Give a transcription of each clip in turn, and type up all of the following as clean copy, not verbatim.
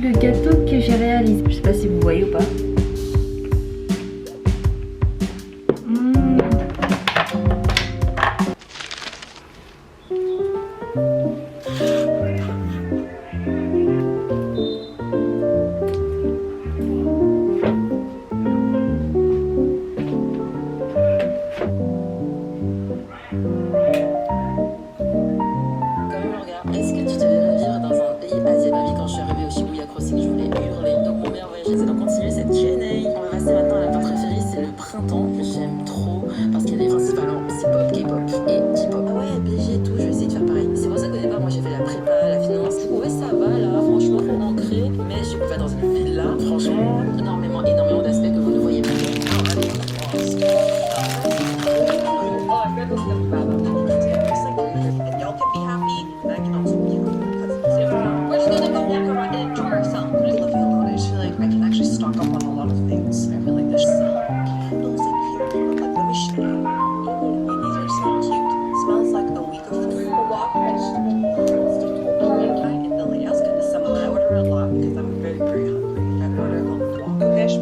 le gâteau que j'ai réalisé. Je sais pas si vous voyez ou pas. Est-ce que tu te verrais vivre dans un pays asiatique? Quand je suis arrivée au Shibuya Crossing, je voulais hurler. Donc mon meilleur voyage, c'est d'en continuer cette Q&A. On va passer maintenant à la part préférée, c'est le printemps. J'aime trop parce qu'il y a des principalement C-pop, K-pop et J-pop. Ah ouais, BG et tout, je vais essayer de faire pareil. C'est pour ça qu'au départ, moi j'ai fait la prépa, la finance. Ouais, ça va là, franchement, pour ancrer. Mais je suis pas dans une ville là. Franchement, énormément d'aspects que vous ne voyez pas.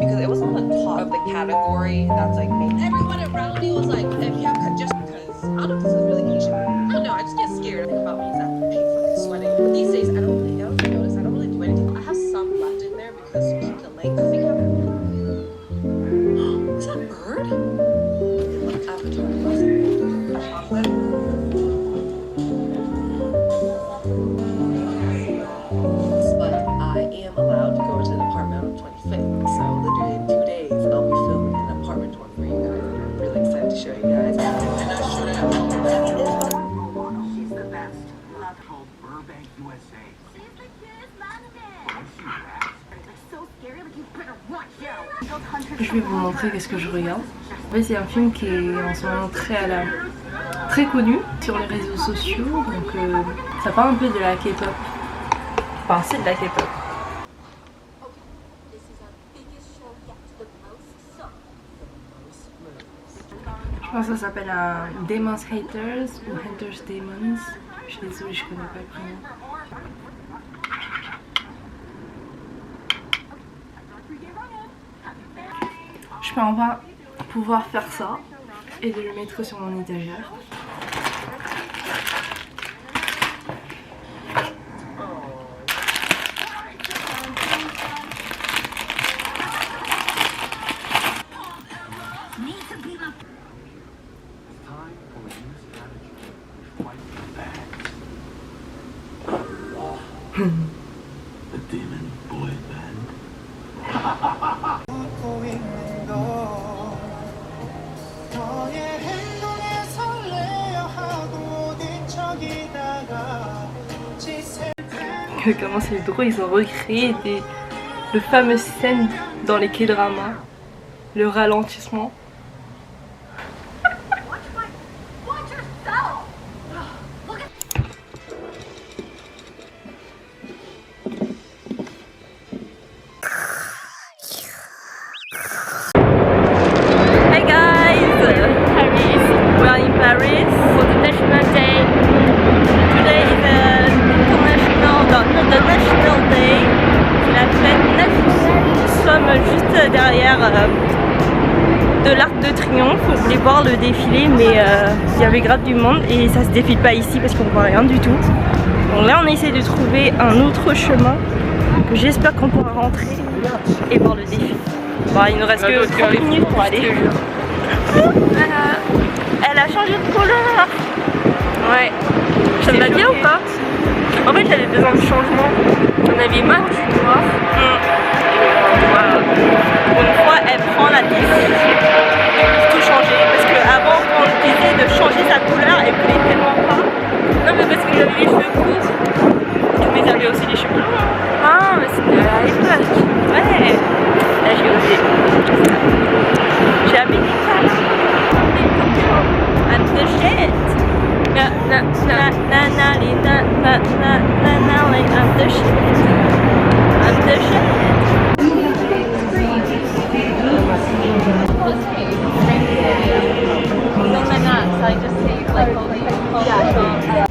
Because it was on the top of the category that's like made. Everyone around me was like, if you have just because I don't know if this is really Asian. I don't know, I just get scared. I think about me is that I hate fucking sweating. But these days I don't really notice, I don't really do anything. I have some left in there because to keep the length. I think I have. Is that a bird? It looks Avatar. Chocolate. But I am allowed to go into the apartment on the 25th. So literally in 2 days, I'll be filming an apartment tour for you guys. And I'm really excited to show you guys. And I'll show you. She's the best. Not called Burbank, USA. She's the cutest magnet. What's she that? It's so scary, like you better watch out. Je vais vous montrer qu'est-ce que je regarde. En fait, c'est un film qui est en ce moment très connu sur les réseaux sociaux. Donc ça parle un peu de la K-pop. Enfin, c'est de la K-pop. Je pense que ça s'appelle un Demons Haters ou Haters Demons. Je suis désolée, je connais pas le prénom. Je peux enfin pouvoir faire ça et de le mettre sur mon étagère. The Demon Boy Band. Comment c'est drôle, ils ont recréé le fameux scène dans les K-dramas, le ralentissement. Hey guys, Paris. We are in Paris for the National Day. Today is the National Day. C'est la fête nationale. Nous sommes juste derrière de l'Arc de Triomphe. On voulait voir le défilé, mais il y avait grave du monde et ça se défile pas ici parce qu'on voit rien du tout. Donc là, on essaie de trouver un autre chemin. J'espère qu'on pourra rentrer et voir le défilé. Bon, il nous reste que 30 minutes pour aller. Elle a changé de couleur. Ouais. Ça me va bien ou pas? En fait, j'avais besoin de changement. On avait marre du noir. Voilà. Pour une fois, elle prend la décision de tout changer. Parce qu'avant, quand on disait de changer sa couleur, elle voulait tellement pas. Non, mais parce que j'avais les cheveux courts. Mais j'avais aussi les cheveux longs. Ah, mais c'était à l'époque. Ouais. Là, j'ai osé. J'ai habillé ça. I'm the shit. Na na na na na na na na na na like I'm the shit. I'm the shit. No, no, no. So I just say like, yeah.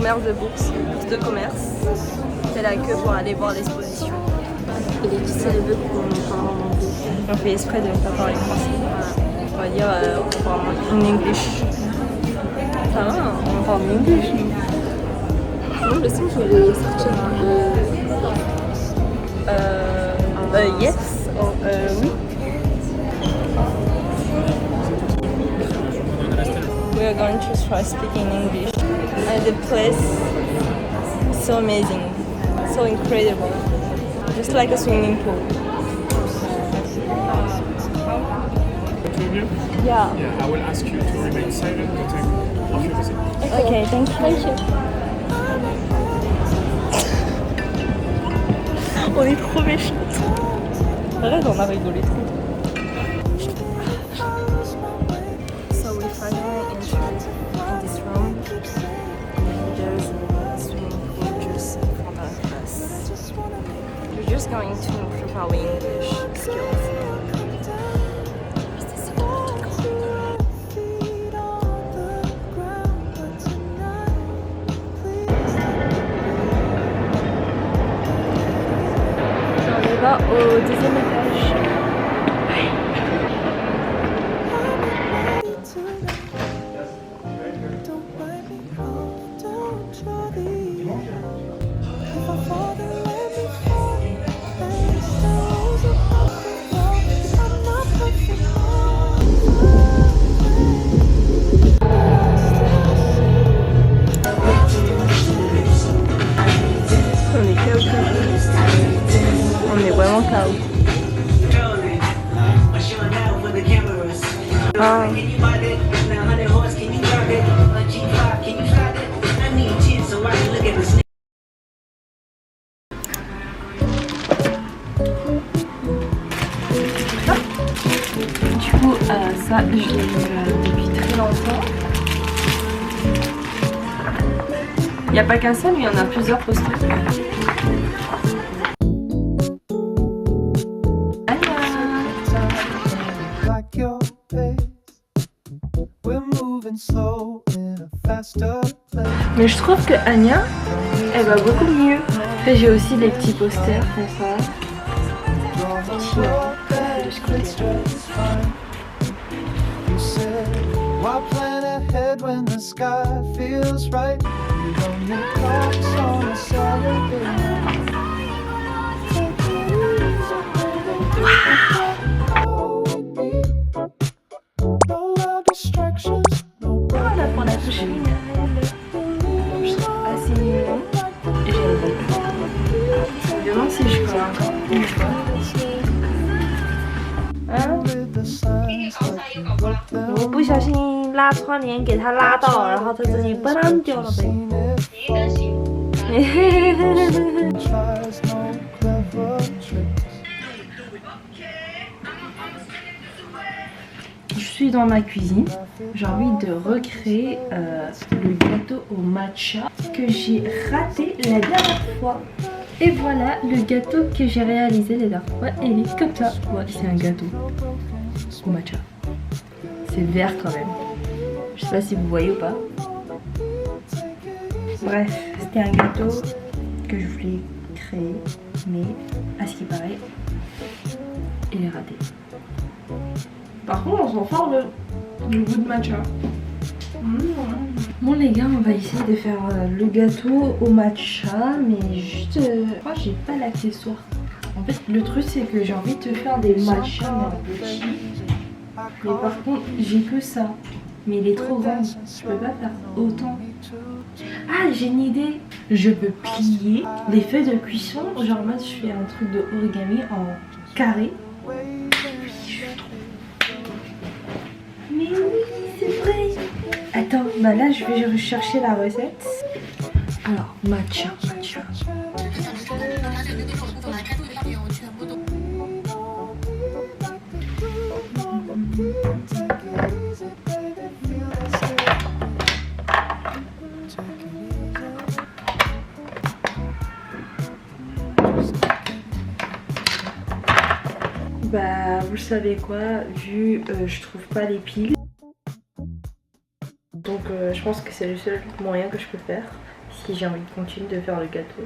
commerce de bourse de commerce. C'est la queue pour aller voir l'exposition. Et les petits célèbres qu'on parle en anglais. On fait exprès de ne pas parler français. On va dire on parle en English. Ça va, on parle en English. Non, le son, je vais sortir yes, oui. We are going to try speaking English. And the place is so amazing, so incredible. Just like a swimming pool. Yeah. Yeah, I will ask you to remain silent the time of your visit. Okay, thank you. Thank you. On est trop méchantes. Arrête, on a rigolé trop. So we finally entered in this room. And there's a swimming pool just in front of us. We're just going to improve our English skills. On va au deuxième étage. On est KO. On est vraiment KO. Ah. Du coup, ça, je l'ai depuis très longtemps. Il n'y a pas qu'un seul, il y en a plusieurs posters. Mais je trouve que Anya, elle va beaucoup mieux. Après, j'ai aussi des petits posters comme ça. Voilà pour la touche finale. Je trouve assez mignon. Et j'aime beaucoup. Je me demande si je ferai encore une fois. Hein? 我不小心拉窗帘给他拉到，然后他自己嘣掉了呗。Je suis dans ma cuisine, j'ai envie de recréer le gâteau au matcha que j'ai raté la dernière fois. Et voilà le gâteau que j'ai réalisé la dernière fois, il est comme ça. Ouais, c'est un gâteau au matcha. C'est vert quand même. Je sais pas si vous voyez ou pas. Bref, c'était un gâteau que je voulais créer, mais à ce qui paraît, il est raté. Par contre, on sent fort le goût de matcha. Bon les gars, on va essayer de faire le gâteau au matcha, mais juste, je crois que j'ai pas l'accessoire. En fait, le truc c'est que j'ai envie de faire des matchas mais en petit. Mais par contre, j'ai que ça. Mais il est trop grand. Je peux pas faire autant. Ah, j'ai une idée. Je peux plier les feuilles de cuisson. Genre moi, je fais un truc de origami en carré. Mais oui, c'est vrai. Attends, bah là, je vais rechercher la recette. Alors, matcha. Bah, vous savez quoi, vu je trouve pas les piles. Donc je pense que c'est le seul moyen que je peux faire. si j'ai envie de continuer de faire le gâteau.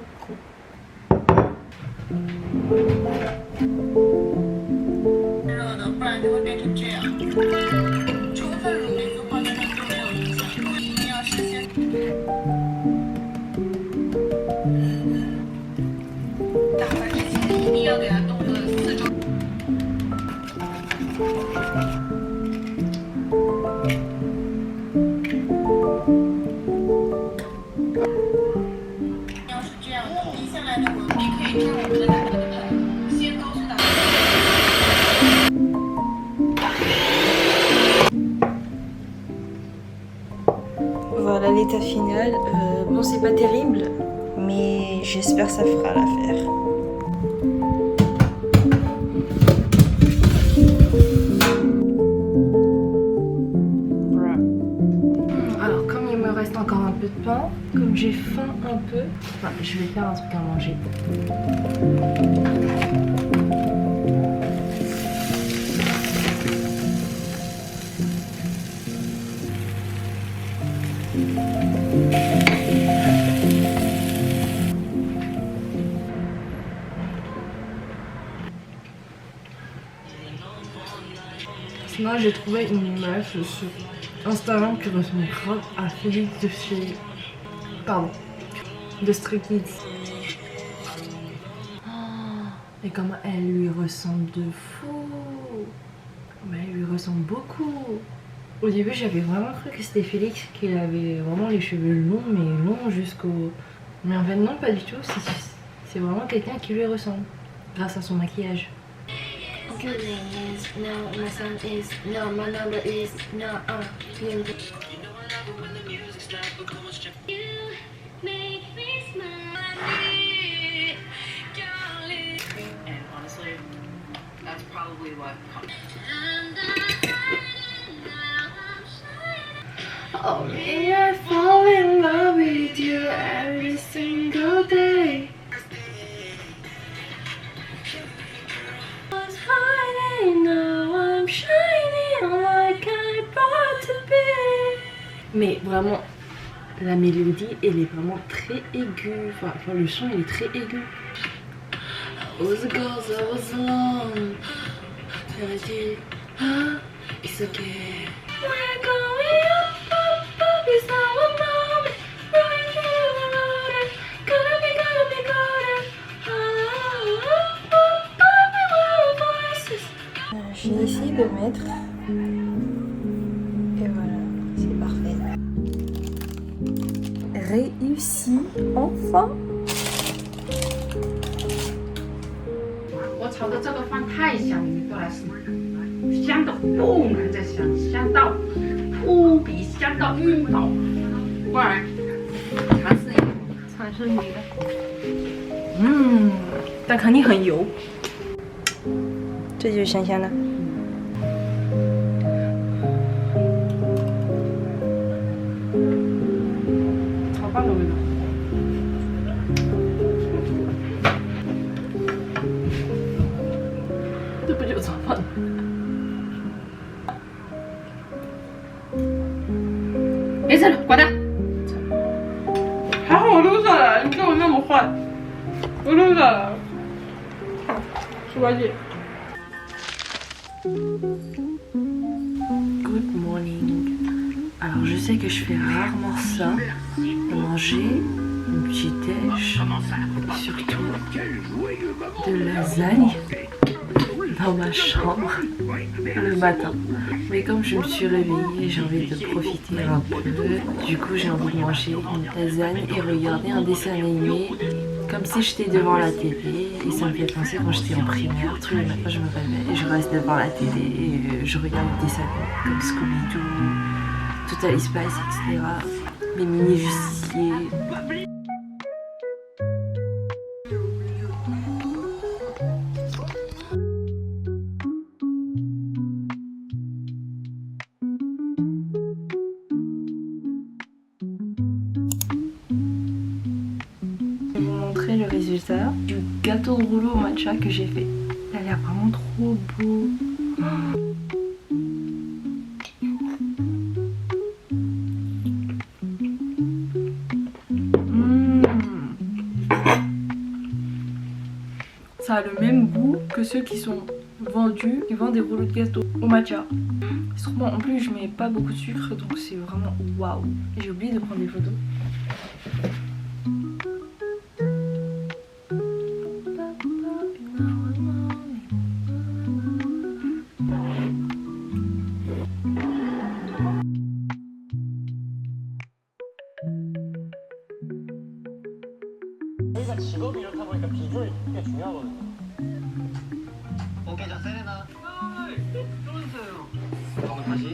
Voilà l'état final. Bon, c'est pas terrible, mais j'espère que ça fera l'affaire. Voilà. Alors, comme il me reste encore un peu de pain, comme j'ai faim un peu, enfin, je vais faire un truc à manger. Sinon, j'ai trouvé une meuf sur Instagram qui ressemble grave à Félix de chez... Pardon. De Stray Kids. Et comment elle lui ressemble de fou. Mais elle lui ressemble beaucoup. Au début, j'avais vraiment cru que c'était Félix, qu'il avait vraiment les cheveux longs, mais longs jusqu'au... Mais en fait, non, pas du tout. C'est vraiment quelqu'un qui lui ressemble. Grâce à son maquillage. Your name is no, my son is no, my number is no, you make me smile. And honestly, that's probably what. Oh, may I fall in love with you every single day. Mais vraiment, la mélodie, elle est vraiment très aiguë. Enfin, le son, il est très aigu. I was a girl, I was alone. Elle a dit, ah, it's okay. We're going up, up, up, it's our moment. Right here, we're loaded. Gonna be golden. Up, up, up, we were voices. J'ai essayé de mettre. Et voilà, c'est parfait. Réussi, enfin. 我炒的这个饭太香，你们过来试，香的不能再香，香到扑鼻，香到晕倒。过来，尝试一下。尝试你的。但肯定很油。这就是香香的。炒饭的味道。这不就是炒饭？没事了，关掉。还好我录下来，你看我那么坏，我录下来了。好，吃关系。 Good morning. Alors je sais que je fais rarement ça, manger une petite déj, surtout de lasagne dans ma chambre le matin. Mais comme je me suis réveillée, j'ai envie de profiter un peu. Du coup j'ai envie de manger une lasagne et regarder un dessin animé comme si j'étais devant la télé. Et ça me fait penser quand j'étais en primaire, tous les matins je me réveille et je reste devant la télé et je regarde des dessins animés comme Scooby-Doo, Total Spice, etc. Les mini-justiciers. Je vais vous montrer le résultat du gâteau de rouleau au matcha que j'ai fait. Il a l'air vraiment trop beau. ça a le même goût que ceux qui sont vendus, qui vendent des rouleaux de gâteau au matcha. C'est trop bon. En plus, je mets pas beaucoup de sucre, donc c'est vraiment waouh. J'ai oublié de prendre des photos. 저희가 직업이 이렇다 보니까 비주얼이 꽤 중요하거든요. 오케이, 자, 세레나. 쫄았어요. 잠깐만, 다시.